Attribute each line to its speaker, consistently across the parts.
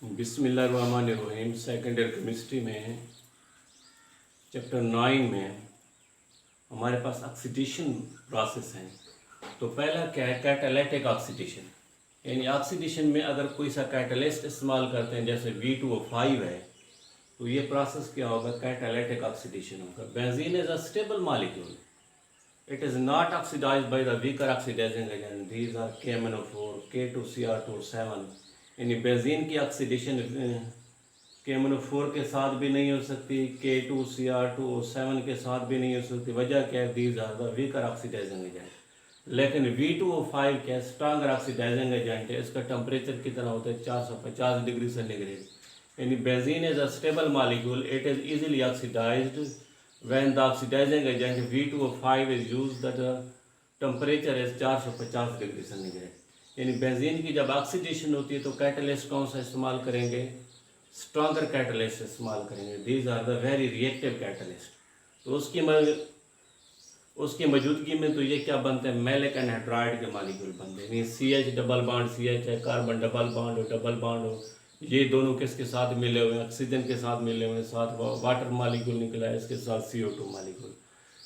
Speaker 1: बिस्मिल्लाहिर्रहमानिर्रहीम। Second year chemistry में chapter 9 में हमारे पास ऑक्सीडेशन प्रोसेस है। तो पहला क्या है, कैटालिटिक ऑक्सीडेशन। यानी ऑक्सीडेशन में अगर कोई सा कैटलिस्ट इस्तेमाल करते हैं जैसे V2O5 है, तो ये प्रोसेस क्या होगा, कैटालिटिक ऑक्सीडेशन होगा। Benzene is a stable molecule, it is not oxidized by the weaker oxidizing agent. These are KMnO4, K2Cr2O7। यानी बेंजीन की ऑक्सीडेशन KMnO4 के साथ भी नहीं हो सकती, K2Cr2O7 के साथ भी नहीं हो सकती। वजह क्या है, these are the weaker oxidizing agent। लेकिन V2O5 क्या स्ट्रॉन्गर ऑक्सीडाइजिंग एजेंट है, इसका टेम्परेचर कितना होता है, 450 डिग्री सेंटीग्रेड। यानी benzene is a stable molecule, it is easily oxidised when the oxidizing agent V2O5 is used, the temperature is 450 degree centigrade. यानी benzene की जब ऑक्सीडेशन होती है तो कैटलिस्ट कौन सा इस्तेमाल करेंगे, स्ट्रॉन्गर कैटलिस्ट इस्तेमाल करेंगे। These are the very reactive catalyst. तो उसकी मौजूदगी में तो ये क्या बनते हैं, मैलिक एनहाइड्राइड के मॉलिक्यूल बनते हैं। CH डबल बॉन्ड CH है, कार्बन डबल बॉन्ड हो, ये दोनों किसके साथ मिले हुए हैं, ऑक्सीजन के साथ मिले हुए हैं, साथ वाटर मॉलिक्यूल निकला है, इसके साथ CO2 मॉलिक्यूल।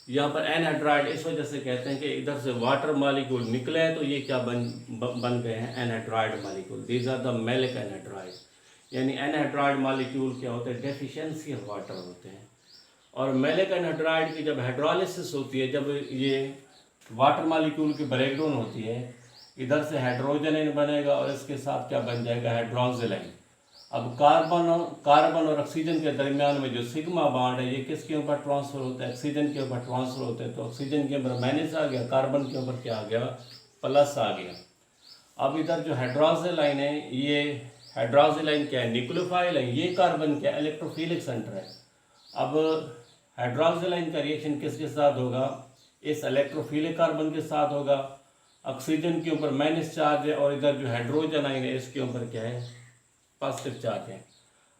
Speaker 1: यहाँ पर एनहाइड्राइड इस वजह से कहते हैं कि इधर से वाटर मॉलिक्यूल निकले हैं तो ये क्या बन गए हैं, anhydride molecule. These are the maleic anhydride. यानी एनहाइड्राइड मॉलिक्यूल क्या होते हैं, डेफिशिएंसी ऑफ वाटर होते हैं। और मैलिक एनहाइड्राइड की जब हाइड्रोलिसिस होती है, जब ये वाटर मॉलिक्यूल की ब्रेकडाउन होती है, इधर से हाइड्रोजन बनेगा और इसके साथ क्या बन जाएगा, हाइड्रोक्सिलाइन। अब कार्बन और ऑक्सीजन के दरमियान में जो सिग्मा बॉन्ड है, ये किसके ऊपर ट्रांसफर होता है, ऑक्सीजन के ऊपर ट्रांसफर होता है। तो ऑक्सीजन के ऊपर माइनस आ गया, कार्बन के ऊपर क्या आ गया, प्लस आ गया। अब इधर जो हाइड्रोक्सिलाइन है, ये हाइड्रोक्सिलाइन क्या है, न्यूक्लियोफाइल है, ये कार्बन क्या इलेक्ट्रोफिलिक सेंटर है। अब हाइड्रोक्सिलाइन का रिएक्शन किसके साथ होगा, इस इलेक्ट्रोफिलिक कार्बन के साथ होगा। ऑक्सीजन के ऊपर माइनस चार्ज है और इधर जो हाइड्रोजन आइन है इसके ऊपर क्या है, पॉजिटिव चार्ज है।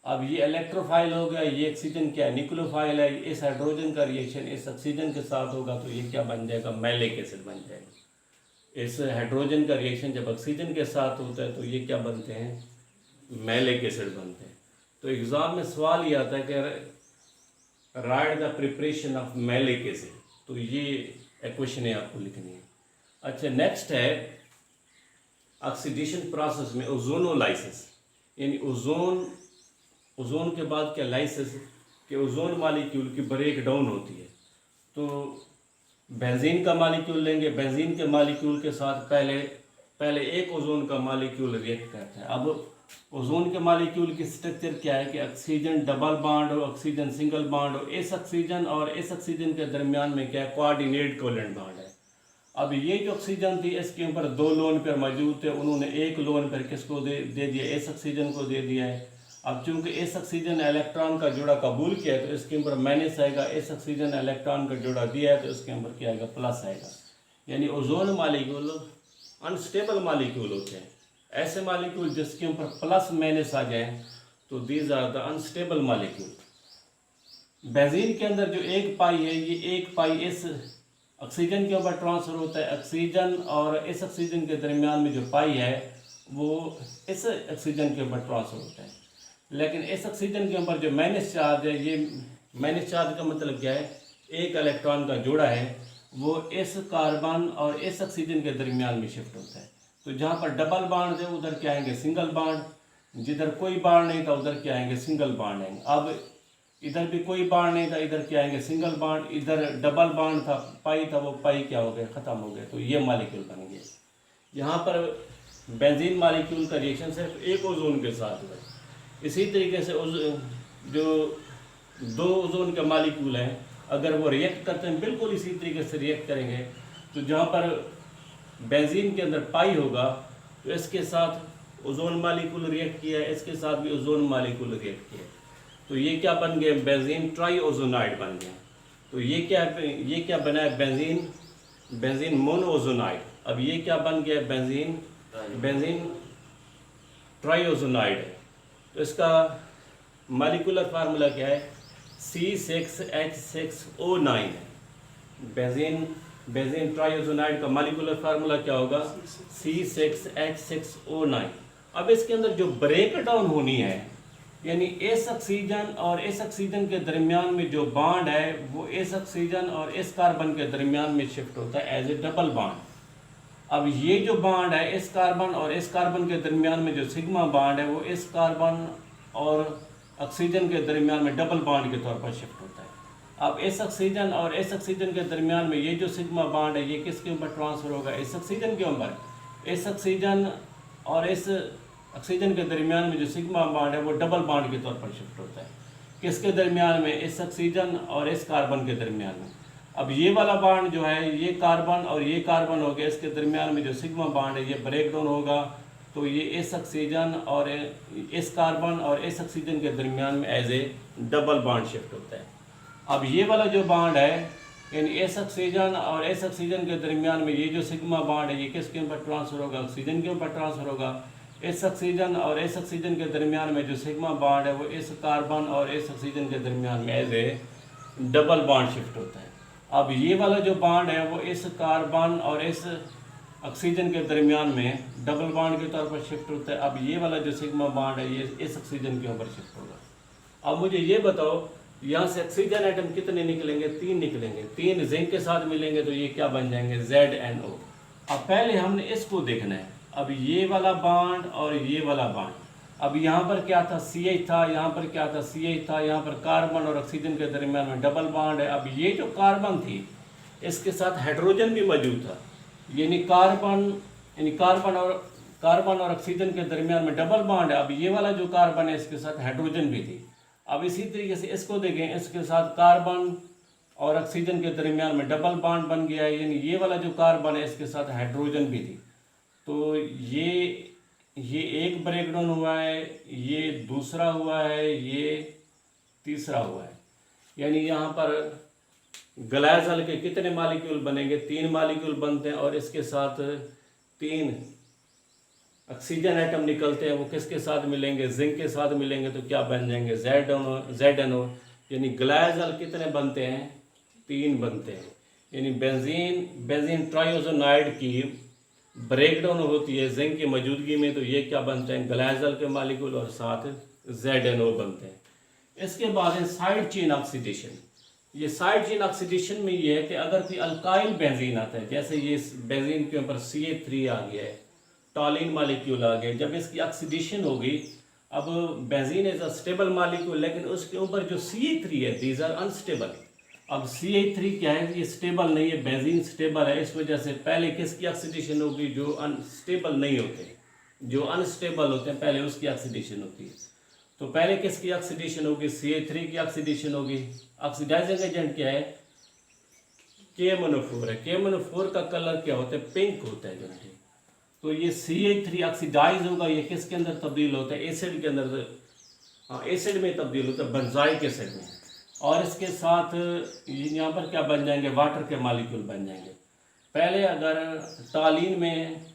Speaker 1: अब ये इलेक्ट्रोफाइल हो गया, ये ऑक्सीजन क्या है, न्यूक्लियोफाइल है। इस हाइड्रोजन का रिएक्शन इस ऑक्सीजन के साथ होगा तो ये क्या बन जाएगा, मैलिक एसिड बन जाएगा। इस हाइड्रोजन का रिएक्शन जब ऑक्सीजन के साथ होता है तो ये क्या बनते हैं, मैलिक एसिड बनते हैं। तो एग्जाम में सवाल ये आता है कि right the preparation of malic acid, तो ये इक्वेशन आपको लिखनी है। अच्छा, नेक्स्ट है ऑक्सीडेशन प्रोसेस में ओजोनोलाइसिस। यानी ओजोन के बाद क्या, लाइसिस के ओजोन मॉलिक्यूल की ब्रेक डाउन होती है। तो बेंजीन का मॉलिक्यूल लेंगे, बेंजीन के मॉलिक्यूल के साथ पहले एक ओजोन का मॉलिक्यूल रिएक्ट करता है। अब ओजोन के मॉलिक्यूल की स्ट्रक्चर क्या है कि ऑक्सीजन डबल बॉन्ड हो, ऑक्सीजन सिंगल बॉन्ड हो। इस ऑक्सीजन और इस ऑक्सीजन के दरमियान में क्या है, कोऑर्डिनेट कोवेलेंट बॉन्ड है। अब ये जो ऑक्सीजन थी इसके ऊपर 2 लोन पेयर मौजूद थे, उन्होंने एक लोन पेयर किसको दे दिया, इस ऑक्सीजन को दे दिया है। अब चूंकि इस ऑक्सीजन ने इलेक्ट्रॉन का जोड़ा कबूल किया है तो इसके ऊपर माइनस आएगा, इस ऑक्सीजन ने इलेक्ट्रॉन का जोड़ा दिया है तो इसके ऊपर क्या आएगा, प्लस आएगा। यानी ओजोन मॉलिक्यूल अनस्टेबल मॉलिक्यूल होते हैं। ऐसे मॉलिक्यूल जिसके ऊपर प्लस माइनस आ जाए तो these are the unstable molecule. Benzene के अंदर जो एक पाई है, ये एक पाई इस ऑक्सीजन के ऊपर ट्रांसफर होता है। ऑक्सीजन और इस ऑक्सीजन के दरमियान में जो पाई है वो इस ऑक्सीजन के ऊपर ट्रांसफर होता है। लेकिन इस ऑक्सीजन के ऊपर जो माइनस चार्ज है, ये माइनस चार्ज का मतलब क्या है, एक इलेक्ट्रॉन का जोड़ा है, वो इस कार्बन और इस ऑक्सीजन के दरमियान में शिफ्ट होता है। तो जहाँ पर डबल बॉन्ड है उधर क्या आएंगे, सिंगल बॉन्ड। जिधर कोई बॉन्ड नहीं था उधर क्या आएंगे, सिंगल बॉन्ड आएंगे। अब इधर भी कोई बॉन्ड नहीं था, इधर क्या आएंगे, सिंगल बॉन्ड। इधर डबल बॉन्ड था, पाई था, वो पाई क्या हो गया, ख़त्म हो गया, तो ये मॉलिक्यूल बन गया। यहाँ पर बेंजीन मॉलिक्यूल का रिएक्शन सिर्फ एक ओजोन के साथ हुआ। इसी तरीके से जो 2 ओजोन के मॉलिक्यूल हैं, अगर वो रिएक्ट करते हैं बिल्कुल इसी तरीके से रिएक्ट करेंगे, तो जहाँ पर बेंजीन के अंदर पाई होगा तो इसके साथ ओजोन मॉलिक्यूल रिएक्ट किया है, इसके साथ भी ओजोन मॉलिक्यूल रिएक्ट किया है, तो ये क्या बन गए, बेंजीन ट्राईओजोनाइड बन गया। तो ये क्या बना है, बेंजीन मोनोओजोनाइड। अब ये क्या बन गया, बेंजीन ट्राईओजोनाइड है। तो इसका मॉलिक्यूलर फार्मूला क्या है, C6H6O9 है। बेंजीन ट्राईओजोनाइड का मॉलिक्यूलर फार्मूला क्या होगा, C6H6O9। अब इसके अंदर जो ब्रेक डाउन होनी है, यानी इस ऑक्सीजन और इस ऑक्सीजन के दरमियान में जो बॉन्ड है वो इस ऑक्सीजन और इस कार्बन के दरमियान में शिफ्ट होता है एज ए डबल बॉन्ड। अब ये जो बॉन्ड है इस कार्बन और इस कार्बन के दरमियान में जो सिग्मा बॉन्ड है वो इस कार्बन और ऑक्सीजन के दरमियान में डबल बॉन्ड के तौर पर शिफ्ट होता है। अब इस ऑक्सीजन और इस ऑक्सीजन के दरमियान में ये जो सिग्मा बॉन्ड है ये किसके ऊपर ट्रांसफ़र होगा, इस ऑक्सीजन के ऊपर। इस ऑक्सीजन और इस ऑक्सीजन के दरमियान में जो सिग्मा बॉन्ड है वो डबल बॉन्ड के तौर पर शिफ्ट होता है। किसके दरमियान में, इस ऑक्सीजन और इस कार्बन के दरमियान में। अब ये वाला बॉन्ड जो है ये कार्बन और ये कार्बन हो गया, इसके दरमियान में जो सिग्मा बॉन्ड है ये ब्रेक डाउन होगा, तो ये इस ऑक्सीजन और इस कार्बन और इस ऑक्सीजन के दरमियान में as a double bond shift होता है। अब ये वाला जो बॉन्ड है यानी इस ऑक्सीजन और इस ऑक्सीजन के दरमियान में ये जो सिग्मा बॉन्ड है ये किसके ऊपर ट्रांसफ़र होगा, ऑक्सीजन के ऊपर ट्रांसफ़र होगा। इस ऑक्सीजन और इस ऑक्सीजन के दरमियान में जो सिग्मा बॉन्ड है वो इस कार्बन और इस ऑक्सीजन के दरमियान में as a double bond shift होता है। अब ये वाला जो बॉन्ड है वो इस कार्बन और इस ऑक्सीजन के दरमियान में डबल बॉन्ड के तौर पर शिफ्ट होता है। अब ये वाला जो सिग्मा बॉन्ड है ये इस ऑक्सीजन के ऊपर शिफ्ट होगा। अब मुझे ये बताओ यहाँ से ऑक्सीजन एटम कितने निकलेंगे, 3 निकलेंगे। 3 जिंक के साथ मिलेंगे तो ये क्या बन जाएंगे, ZnO। अब पहले हमने इसको देखना है। अब ये वाला बॉन्ड और ये वाला बॉन्ड, अब यहाँ पर क्या था, CH था, यहाँ पर क्या था, CH था, यहाँ पर कार्बन और ऑक्सीजन के दरमियान में डबल बॉन्ड है। अब ये जो कार्बन थी इसके साथ हाइड्रोजन भी मौजूद था, यानी कार्बन और ऑक्सीजन के दरमियान में डबल बॉन्ड है। अब ये वाला जो कार्बन है इसके साथ हाइड्रोजन भी थी। अब इसी तरीके से इसको देखें, इसके साथ कार्बन और ऑक्सीजन के दरमियान में डबल बॉन्ड बन गया है, यानी ये वाला जो कार्बन है इसके साथ हाइड्रोजन भी थी। तो ये एक ब्रेकडाउन हुआ है, ये दूसरा हुआ है, ये तीसरा हुआ है। यानी यहाँ पर ग्लाइकॉल के कितने मॉलिक्यूल बनेंगे, 3 मॉलिक्यूल बनते हैं और इसके साथ 3 ऑक्सीजन एटम निकलते हैं। वो किसके साथ मिलेंगे, जिंक के साथ मिलेंगे तो क्या बन जाएंगे, ZnO। यानी ग्लाइकॉल कितने बनते हैं, 3 बनते हैं। यानी बेंजीन ट्राइओजोनाइड की ब्रेकडाउन होती है जिंक की मौजूदगी में, तो ये क्या बनते हैं, ग्लाइकॉल के मॉलिक्यूल और साथ ZnO बनते हैं। इसके बाद है साइड चेन ऑक्सीडेशन। ये साइड चेन ऑक्सीडेशन में ये है कि अगर कोई अल्काइल बेंजीन आता है, जैसे ये बेंजीन के ऊपर CH3 आ गया है, टॉलिन मॉलिक्यूल आ गया, जब इसकी ऑक्सीडेशन होगी, अब benzene is a stable molecule, लेकिन उसके ऊपर जो CH3 है दीज आर अनस्टेबल। अब CH3 क्या है, ये स्टेबल नहीं है, बेंजीन स्टेबल है। इस वजह से पहले किसकी ऑक्सीडेशन होगी, जो अनस्टेबल नहीं होते, जो अनस्टेबल होते हैं पहले उसकी ऑक्सीडेशन होती है। तो पहले किसकी ऑक्सीडेशन होगी, CH3 की ऑक्सीडेशन होगी। ऑक्सीडाइजिंग एजेंट क्या है, KMnO4 है। KMnO4 का कलर क्या होता है, पिंक होता है जो। तो ये CH3 ऑक्सीडाइज होगा, ये किसके अंदर तब्दील होता है, एसिड के अंदर, एसिड में तब्दील होता है, बेंजाइक एसिड में। और इसके साथ यहाँ पर क्या बन जाएंगे, वाटर के मॉलिक्यूल बन जाएंगे। पहले अगर टॉलिन में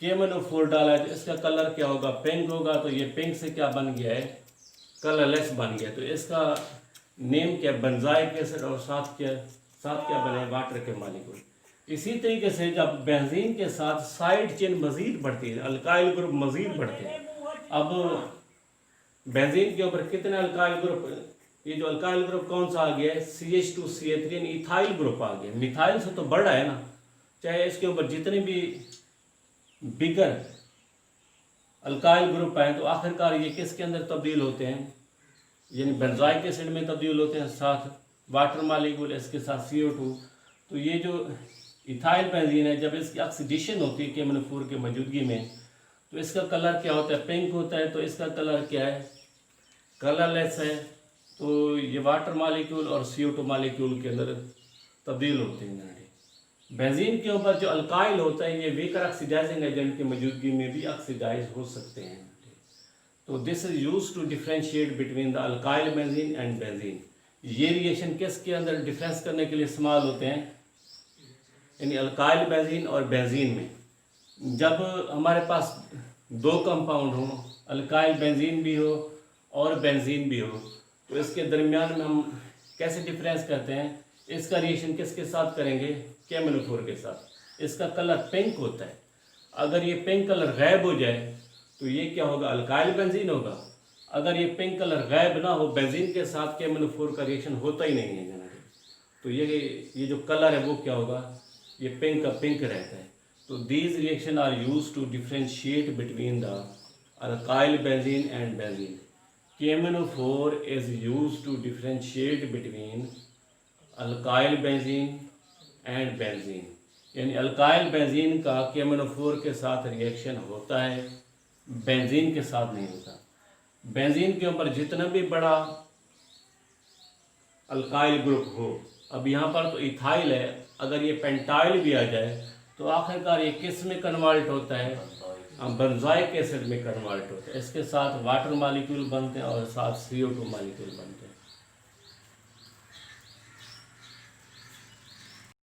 Speaker 1: KMnO4 डाला है तो इसका कलर क्या होगा, पिंक होगा। तो ये पिंक से क्या बन गया है, कलरलेस बन गया। तो इसका नेम क्या, बेंजाइक एसिड, और साथ क्या बने, वाटर के मॉलिक्यूल। इसी तरीके से जब बेंजीन के साथ साइड चेन मजीद बढ़ती है, अल्काइल ग्रुप मजीद बढ़ते हैं। अब बेंजीन के ऊपर कितने अल्काइल ग्रुप, ये जो अल्काइल ग्रुप कौन सा आ गया है, CH2CH3, इथाइल ग्रुप आ गया। मिथाइल से तो बड़ा है ना, चाहे इसके ऊपर जितने भी बिगर अल्काइल ग्रुप आए तो आखिरकार ये किसके अंदर तब्दील होते हैं, यानी बेंजाइक एसिड में तब्दील होते हैं, साथ वाटर मॉलिक्यूल, इसके साथ CO2। तो ये जो इथाइल बेंजीन है, जब इसकी ऑक्सीडेशन होती है KMnO4 की मौजूदगी में, तो इसका कलर क्या होता है, पिंक होता है। तो इसका कलर क्या है, कलरलेस है। तो ये वाटर मॉलिक्यूल और CO2 मॉलिक्यूल के अंदर तब्दील होते हैं। बेंजीन के ऊपर जो अल्काइल होता है ये वीकर ऑक्सीडाइजिंग एजेंट की मौजूदगी में भी ऑक्सीडाइज हो सकते हैं। तो this is use to differentiate between the alkyl benzene and benzene. ये रिएक्शन किसके अंदर डिफरेंस करने के लिए इस्तेमाल होते हैं, यानी अल्काइल बेंजीन और बेंजीन में। जब हमारे पास 2 कंपाउंड हो, अल्काइल बेंजीन भी हो और बेंजीन भी हो, तो इसके दरमियान में हम कैसे डिफरेंस करते हैं, इसका रिएक्शन किसके साथ करेंगे, KMnO4 के साथ। इसका कलर पिंक होता है। अगर ये पिंक कलर गायब हो जाए तो ये क्या होगा, अल्काइल बेंजीन होगा। अगर ये पिंक कलर गायब ना हो, बेंजीन के साथ KMnO4 का रिएक्शन होता ही नहीं है जनरली, तो ये जो कलर है वो क्या होगा, ये पिंक का पिंक रहता है। तो these reaction are use to differentiate between the alkyl benzene and benzene. KMnO4 is used to differentiate between alkyl benzene and benzene, यानी अल्काइल बेंजीन का KMnO4 के साथ रिएक्शन होता है, बेंजीन के साथ नहीं होता। बेंजीन के ऊपर जितना भी बड़ा अल्काइल ग्रुप हो, अब यहाँ पर तो इथाइल है, अगर ये पेंटाइल भी आ जाए तो आखिरकार ये किस में कन्वर्ट होता है, बेंजोइक एसिड में कन्वर्ट होता है। इसके साथ वाटर मॉलिक्यूल बनते हैं और साथ CO2 मॉलिक्यूल बनते हैं।